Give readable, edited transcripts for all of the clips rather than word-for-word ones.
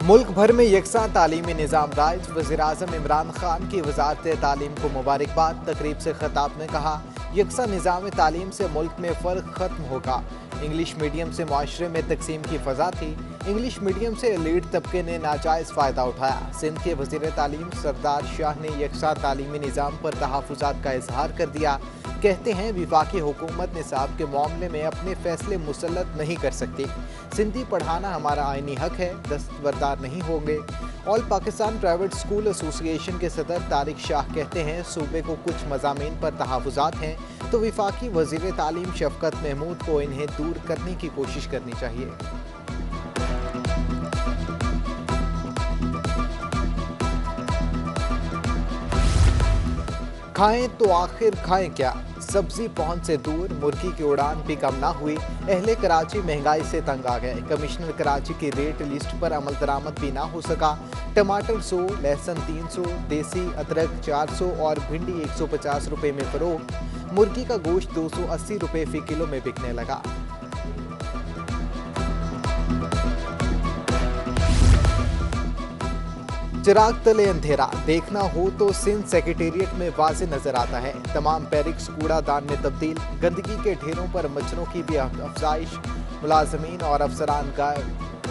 मुल्क भर में यकसा तालीमी निज़ाम राइज। वज़ीर-ए-आज़म इमरान खान की वज़ारत तालीम को मुबारकबाद। तकरीब से खिताब में कहा, यकसा निज़ाम तालीम से मुल्क में फ़र्क ख़त्म होगा। इंग्लिश मीडियम से माशरे में तकसीम की फ़ज़ा थी। इंग्लिश मीडियम से एलीट तबके ने नाजायज़ फ़ायदा उठाया। सिंध के वज़ीर तालीम सरदार शाह ने यकसा तालीमी निज़ाम पर तहफ़्फ़ुज़ात का इजहार कर दिया। कहते हैं, विफाकी हुकूमत निसाब के मामले में अपने फैसले मुसल्लत नहीं कर सकती। सिंधी पढ़ाना हमारा आइनी हक है, दस्तबरदार नहीं होंगे। All Pakistan private school association के सदर तारिक शाह कहते हैं, सूबे को कुछ मज़ामीन पर तहफ़्फ़ुज़ात हैं तो विफाकी वज़ीर तालीम शफ़क़त महमूद को इन्हें दूर करने की कोशिश करनी चाहिए। खाएं तो आखिर खाएं क्या, सब्जी पहुंच से दूर, मुर्गी की उड़ान भी कम ना हुई। अहले कराची महंगाई से तंग आ गए। कमिश्नर कराची की रेट लिस्ट पर अमल दरामद भी ना हो सका। टमाटर 100, लहसुन 300, देसी अदरक 400 और भिंडी 150 रुपए में फरोख्त। मुर्गी का गोश्त 280 रुपए फी किलो में बिकने लगा। चिराग तले अंधेरा, देखना हो तो सिंध सेक्रेटेरिएट में वाज़े नजर आता है। तमाम बैरिक्स कूड़ादान में तब्दील। गंदगी के ढेरों पर मच्छरों की भी अफजाइश। मुलाजमीन और अफसरान का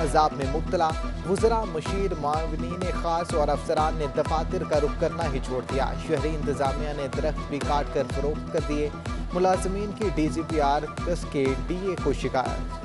अजाब में मुब्तला। वुज़रा, मुशीर, मावनीन खास और अफसरान ने दफातर का रुख करना ही छोड़ दिया। शहरी इंतजामिया ने दरख्त भी काट कर फरोख्त कर दिए। मुलाजमीन की DGPR के DA को शिकायत।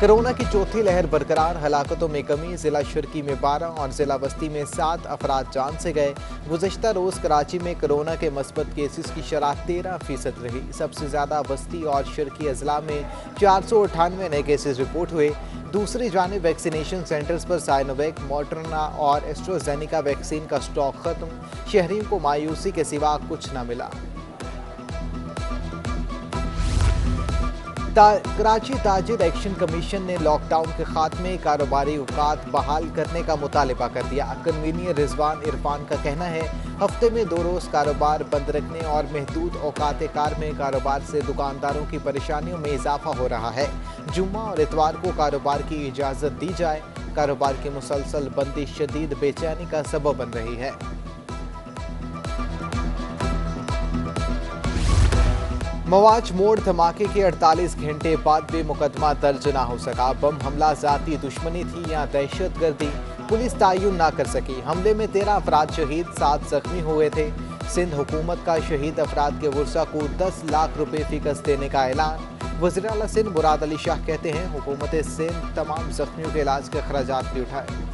कोरोना की चौथी लहर बरकरार, हलाकतों में कमी। जिला शुरकी में 12 और जिला बस्ती में 7 अफराद जान से गए। गुज़श्ता रोज कराची में कोरोना के मस्बत केसेस की शरह 13% रही। सबसे ज्यादा बस्ती और शुरकी अजला में 498 नए केसेस रिपोर्ट हुए। दूसरी जानिब वैक्सीनेशन सेंटर्स पर साइनोवैक, मॉडर्ना और एस्ट्राजेनेका वैक्सीन का स्टॉक खत्म। शहरियों को मायूसी के सिवा कुछ न मिला। कराची ताजिर एक्शन कमीशन ने लॉकडाउन के खात्मे, कारोबारी औकात बहाल करने का मुतालबा कर दिया। कन्वीनियर रिजवान इरफान का कहना है, हफ्ते में 2 रोज़ कारोबार बंद रखने और महदूद औकात कार में कारोबार से दुकानदारों की परेशानियों में इजाफा हो रहा है। जुम्मा और इतवार को कारोबार की इजाज़त दी जाए। कारोबार की मुसलसल बंदी शदीद बेचैनी का सबब बन रही है। मवाज मोड़ धमाके के 48 घंटे बाद भी मुकदमा दर्ज ना हो सका। बम हमला जाती दुश्मनी थी या दहशतगर्दी, पुलिस तायुन ना कर सकी। हमले में 13 अफराद शहीद, 7 जख्मी हुए थे। सिंध हुकूमत का शहीद अफराद के वर्सा को 10 लाख रुपए फीकस देने का ऐलान। वज़ीर आला सिंध मुराद अली शाह कहते हैं, हुकूमत सिंध तमाम जख्मियों के इलाज के अखराजात भी उठाए।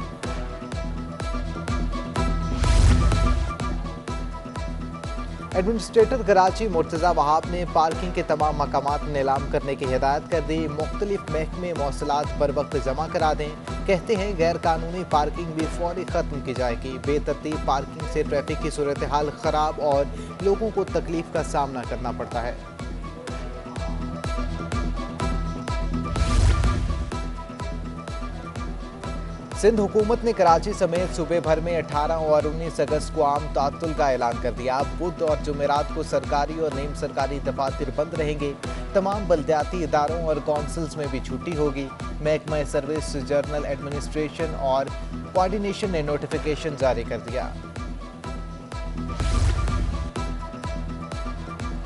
एडमिनिस्ट्रेटर कराची मुर्तज़ा वहाब ने पार्किंग के तमाम मकामात नीलाम करने की हिदायत कर दी। मुख्तलिफ महकमे मौसलात बर वक्त जमा करा दें। कहते हैं, गैर कानूनी पार्किंग भी फौरी ख़त्म की जाएगी। बेतरतीब पार्किंग से ट्रैफिक की सूरत हाल ख़राब और लोगों को तकलीफ का सामना करना पड़ता है। सिंध हुकूमत ने कराची समेत सूबे भर में 18 और 19 अगस्त को आम तातुल का ऐलान कर दिया। बुध और जुमेरात को सरकारी और नीम सरकारी दफातर बंद रहेंगे। तमाम बल्दियाती इदारों और कौंसिल्स में भी छुट्टी होगी। महकमा सर्विस, जर्नल एडमिनिस्ट्रेशन और कोऑर्डिनेशन ने नोटिफिकेशन जारी कर दिया।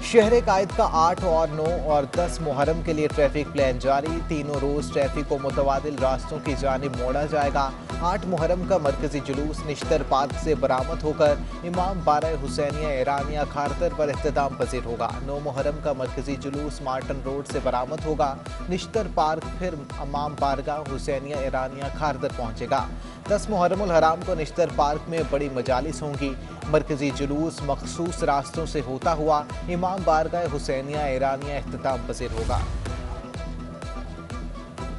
शहर कायद का 8 और 9 और 10 मुहर्रम के लिए ट्रैफिक प्लान जारी। तीनों रोज ट्रैफिक को मुतबादिल रास्तों की जानिब मोड़ा जाएगा। 8 मुहर्रम का मरकजी जुलूस निश्तर पार्क से बरामद होकर इमाम बारह हुसैनिया ईरानिया खारतर पर इख्तिताम पजीर होगा। 9 मुहर्रम का मरकजी जुलूस मार्टन रोड से बरामद होगा। निश्तर पार्क फिर इमाम बारगाह हुसैनिया ईरानिया खारतर पहुंचेगा। 10 मुहर्रमुल हराम को निश्तर पार्क में बड़ी मजालिस होंगी। मरकजी जुलूस मखसूस रास्तों से होता हुआ इमाम बारगाह हुसैनिया ईरानिया इख्तिताम पजीर होगा।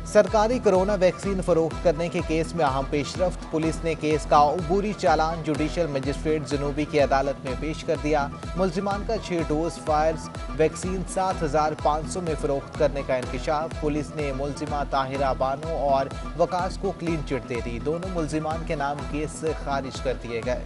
सरकारी कोरोना वैक्सीन फरोख्त करने के केस में अहम पेशरफ्त। पुलिस ने केस का अबूरी चालान जुडिशल मजिस्ट्रेट जनूबी की अदालत में पेश कर दिया। मुल्जिमान का 6 डोज फायर्स वैक्सीन 7,500 में फरोख्त करने का इंकशाफ। पुलिस ने मुल्जिमा ताहिरा बानो और वकास को क्लीन चिट दे दी। दोनों मुल्जिमान के नाम केस से खारिज कर दिए गए।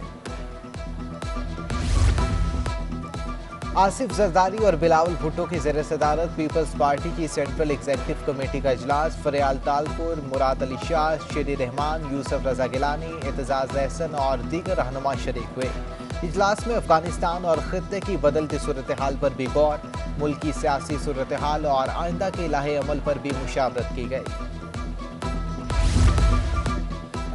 आसिफ जरदारी और बिलावल भुट्टो की ज़ेर सदारत पीपल्स पार्टी की सेंट्रल एग्जीक्यूटिव कमेटी का इजलास। फरियाल तालपुर, मुराद अली शाह, शेरी रहमान, यूसुफ रजा गिलानी, एतजाज एहसन और दीगर रहनुमा शरीक हुए। इजलास में अफगानिस्तान और खित्ते की बदलती सूरत हाल पर भी गौर, मुल्की सियासी सूरत हाल और आइंदा के लाहे अमल पर भी मुशावरत की गई।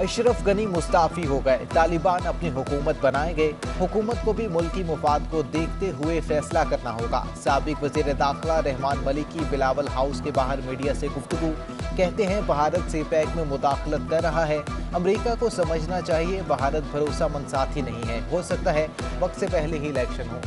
अशरफ गनी मुस्ताफी हो गए, तालिबान अपनी हुकूमत बनाएंगे। हुकूमत को भी मुल्की मुफाद को देखते हुए फैसला करना होगा। साबिक वजीर दाखिला रहमान मलिकी बिलावल हाउस के बाहर मीडिया से गुफ्तगू, कहते हैं भारत सीपैक में मुदाखलत कर रहा है। अमेरिका को समझना चाहिए भारत भरोसामंद साथी नहीं है, हो सकता है वक्त से पहले ही इलेक्शन हो।